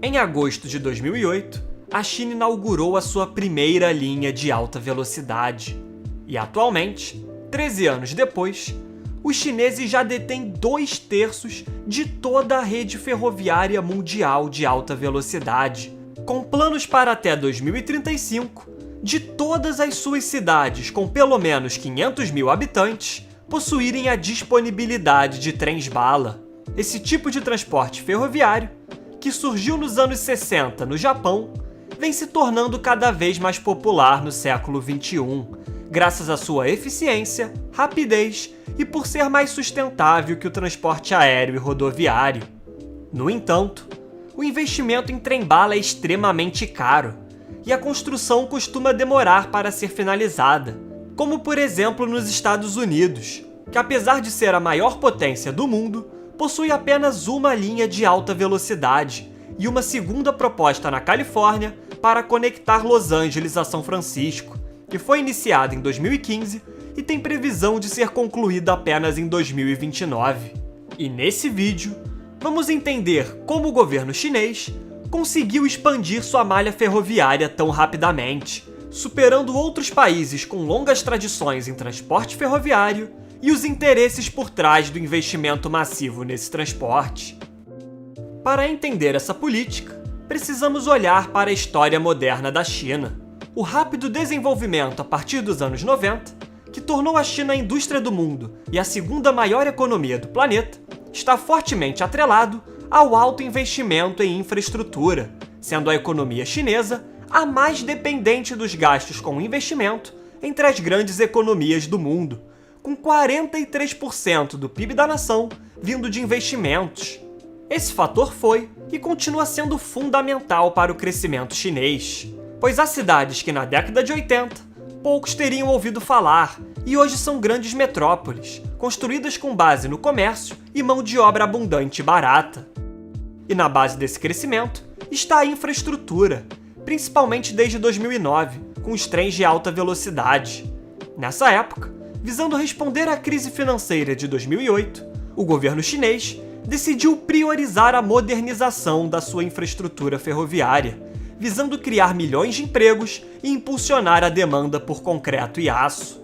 Em agosto de 2008, a China inaugurou a sua primeira linha de alta velocidade. E atualmente, 13 anos depois, os chineses já detêm 2/3 de toda a rede ferroviária mundial de alta velocidade, com planos para até 2035 de todas as suas cidades com pelo menos 500 mil habitantes possuírem a disponibilidade de trens-bala. Esse tipo de transporte ferroviário, que surgiu nos anos 60 no Japão, vem se tornando cada vez mais popular no século XXI, graças à sua eficiência, rapidez e por ser mais sustentável que o transporte aéreo e rodoviário. No entanto, o investimento em trem-bala é extremamente caro e a construção costuma demorar para ser finalizada, como por exemplo nos Estados Unidos, que apesar de ser a maior potência do mundo, possui apenas uma linha de alta velocidade e uma segunda proposta na Califórnia para conectar Los Angeles a São Francisco, que foi iniciada em 2015 e tem previsão de ser concluída apenas em 2029. E nesse vídeo, vamos entender como o governo chinês conseguiu expandir sua malha ferroviária tão rapidamente, superando outros países com longas tradições em transporte ferroviário e os interesses por trás do investimento massivo nesse transporte. Para entender essa política, precisamos olhar para a história moderna da China. O rápido desenvolvimento a partir dos anos 90, que tornou a China a indústria do mundo e a segunda maior economia do planeta, está fortemente atrelado ao alto investimento em infraestrutura, sendo a economia chinesa a mais dependente dos gastos com investimento entre as grandes economias do mundo, com 43% do PIB da nação vindo de investimentos. Esse fator foi e continua sendo fundamental para o crescimento chinês, pois há cidades que na década de 80 poucos teriam ouvido falar e hoje são grandes metrópoles, construídas com base no comércio e mão de obra abundante e barata. E na base desse crescimento está a infraestrutura, principalmente desde 2009, com os trens de alta velocidade. Nessa época, visando responder à crise financeira de 2008, o governo chinês decidiu priorizar a modernização da sua infraestrutura ferroviária, visando criar milhões de empregos e impulsionar a demanda por concreto e aço.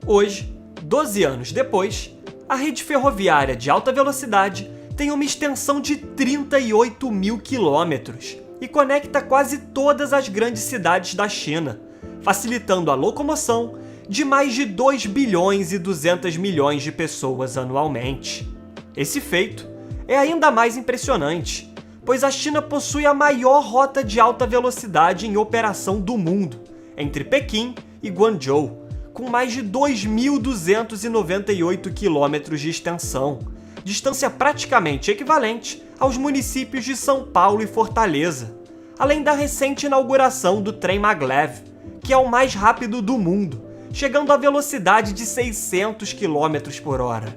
Hoje, 12 anos depois, a rede ferroviária de alta velocidade tem uma extensão de 38 mil quilômetros e conecta quase todas as grandes cidades da China, facilitando a locomoção de mais de 2 bilhões e 200 milhões de pessoas anualmente. Esse feito é ainda mais impressionante, pois a China possui a maior rota de alta velocidade em operação do mundo, entre Pequim e Guangzhou, com mais de 2.298 quilômetros de extensão, distância praticamente equivalente aos municípios de São Paulo e Fortaleza, além da recente inauguração do trem Maglev, que é o mais rápido do mundo, chegando à velocidade de 600 km por hora.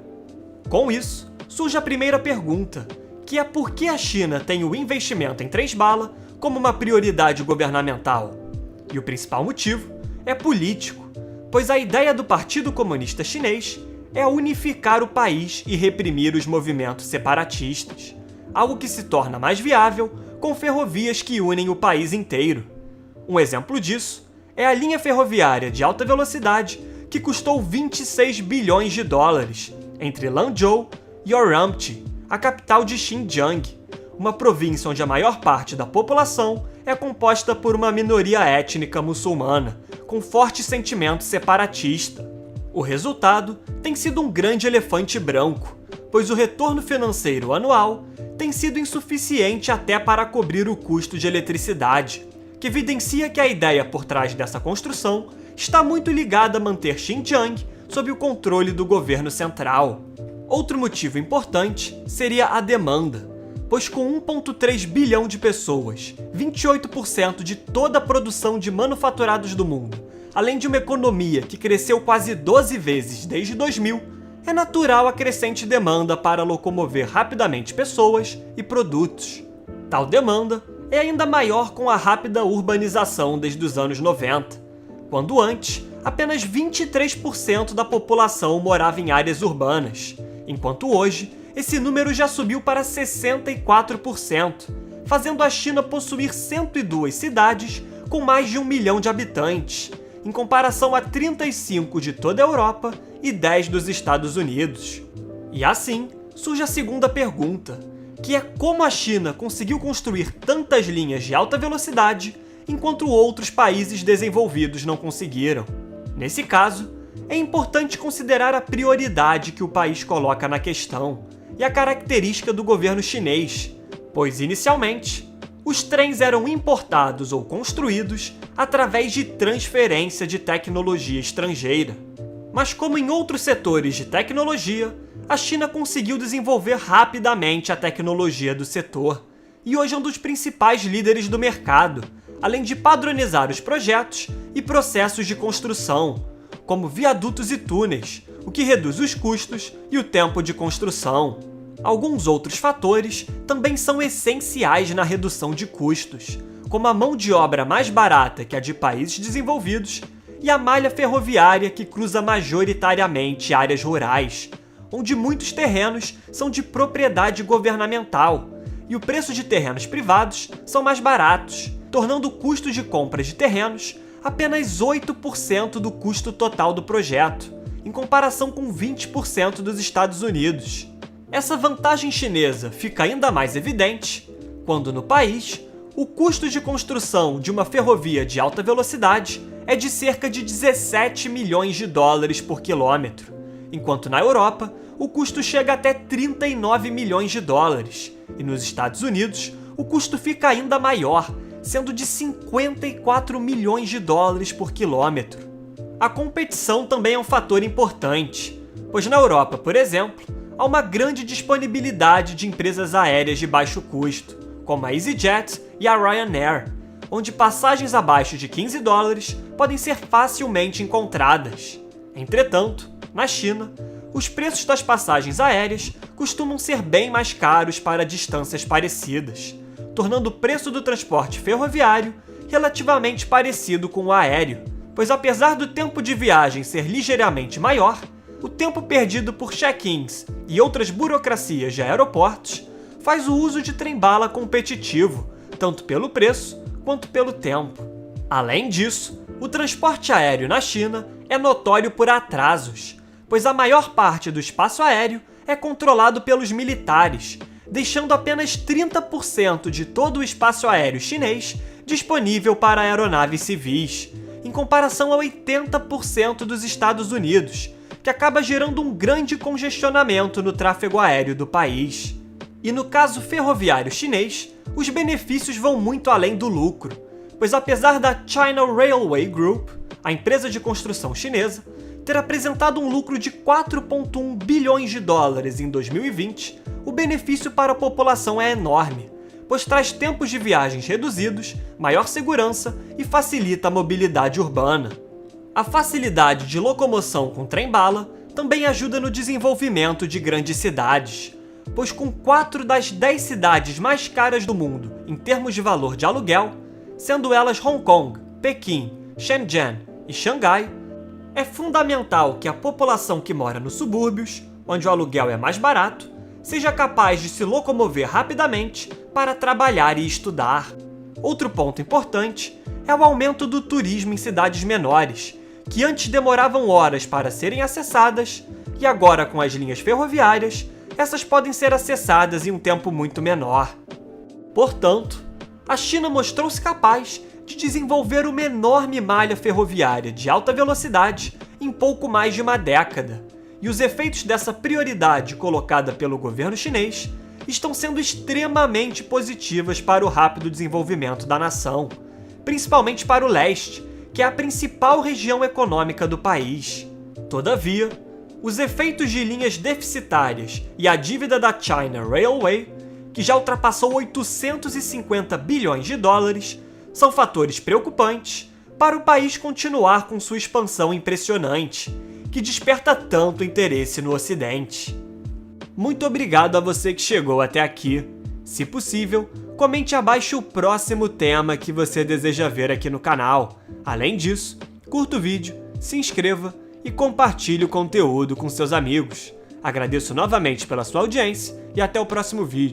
Com isso, surge a primeira pergunta, que é por que a China tem o investimento em trens-bala como uma prioridade governamental? E o principal motivo é político, pois a ideia do Partido Comunista Chinês é unificar o país e reprimir os movimentos separatistas, algo que se torna mais viável com ferrovias que unem o país inteiro. Um exemplo disso é a linha ferroviária de alta velocidade que custou 26 bilhões de dólares entre Lanzhou e Urumqi, a capital de Xinjiang, uma província onde a maior parte da população é composta por uma minoria étnica muçulmana, com forte sentimento separatista. O resultado tem sido um grande elefante branco, pois o retorno financeiro anual tem sido insuficiente até para cobrir o custo de eletricidade, que evidencia que a ideia por trás dessa construção está muito ligada a manter Xinjiang sob o controle do governo central. Outro motivo importante seria a demanda, pois com 1,3 bilhão de pessoas, 28% de toda a produção de manufaturados do mundo, além de uma economia que cresceu quase 12 vezes desde 2000, é natural a crescente demanda para locomover rapidamente pessoas e produtos. Tal demanda é ainda maior com a rápida urbanização desde os anos 90, quando antes apenas 23% da população morava em áreas urbanas, enquanto hoje esse número já subiu para 64%, fazendo a China possuir 102 cidades com mais de 1 milhão de habitantes, em comparação a 35 de toda a Europa e 10 dos Estados Unidos. E assim, surge a segunda pergunta, que é como a China conseguiu construir tantas linhas de alta velocidade enquanto outros países desenvolvidos não conseguiram. Nesse caso, é importante considerar a prioridade que o país coloca na questão e a característica do governo chinês, pois inicialmente, os trens eram importados ou construídos através de transferência de tecnologia estrangeira. Mas como em outros setores de tecnologia, a China conseguiu desenvolver rapidamente a tecnologia do setor, e hoje é um dos principais líderes do mercado, além de padronizar os projetos e processos de construção, como viadutos e túneis, o que reduz os custos e o tempo de construção. Alguns outros fatores também são essenciais na redução de custos, como a mão de obra mais barata que a de países desenvolvidos e a malha ferroviária que cruza majoritariamente áreas rurais, onde muitos terrenos são de propriedade governamental e o preço de terrenos privados são mais baratos, tornando o custo de compra de terrenos apenas 8% do custo total do projeto, em comparação com 20% dos Estados Unidos. Essa vantagem chinesa fica ainda mais evidente quando, no país, o custo de construção de uma ferrovia de alta velocidade é de cerca de 17 milhões de dólares por quilômetro, enquanto na Europa o custo chega até 39 milhões de dólares, e nos Estados Unidos o custo fica ainda maior, sendo de 54 milhões de dólares por quilômetro. A competição também é um fator importante, pois na Europa, por exemplo, há uma grande disponibilidade de empresas aéreas de baixo custo, como a EasyJet e a Ryanair, onde passagens abaixo de 15 dólares podem ser facilmente encontradas. Entretanto, na China, os preços das passagens aéreas costumam ser bem mais caros para distâncias parecidas, tornando o preço do transporte ferroviário relativamente parecido com o aéreo, pois apesar do tempo de viagem ser ligeiramente maior, o tempo perdido por check-ins e outras burocracias de aeroportos faz o uso de trem-bala competitivo, tanto pelo preço quanto pelo tempo. Além disso, o transporte aéreo na China é notório por atrasos, pois a maior parte do espaço aéreo é controlado pelos militares, deixando apenas 30% de todo o espaço aéreo chinês disponível para aeronaves civis, em comparação a 80% dos Estados Unidos, que acaba gerando um grande congestionamento no tráfego aéreo do país. E no caso ferroviário chinês, os benefícios vão muito além do lucro, pois apesar da China Railway Group, a empresa de construção chinesa, ter apresentado um lucro de 4,1 bilhões de dólares em 2020, o benefício para a população é enorme, pois traz tempos de viagens reduzidos, maior segurança e facilita a mobilidade urbana. A facilidade de locomoção com trem-bala também ajuda no desenvolvimento de grandes cidades, pois com 4 das 10 cidades mais caras do mundo em termos de valor de aluguel, sendo elas Hong Kong, Pequim, Shenzhen e Xangai, é fundamental que a população que mora nos subúrbios, onde o aluguel é mais barato, seja capaz de se locomover rapidamente para trabalhar e estudar. Outro ponto importante é o aumento do turismo em cidades menores, que antes demoravam horas para serem acessadas, e agora com as linhas ferroviárias, essas podem ser acessadas em um tempo muito menor. Portanto, a China mostrou-se capaz de desenvolver uma enorme malha ferroviária de alta velocidade em pouco mais de uma década, e os efeitos dessa prioridade colocada pelo governo chinês estão sendo extremamente positivas para o rápido desenvolvimento da nação, principalmente para o leste, que é a principal região econômica do país. Todavia, os efeitos de linhas deficitárias e a dívida da China Railway, que já ultrapassou 850 bilhões de dólares, são fatores preocupantes para o país continuar com sua expansão impressionante, que desperta tanto interesse no Ocidente. Muito obrigado a você que chegou até aqui. Se possível, comente abaixo o próximo tema que você deseja ver aqui no canal. Além disso, curta o vídeo, se inscreva e compartilhe o conteúdo com seus amigos. Agradeço novamente pela sua audiência e até o próximo vídeo.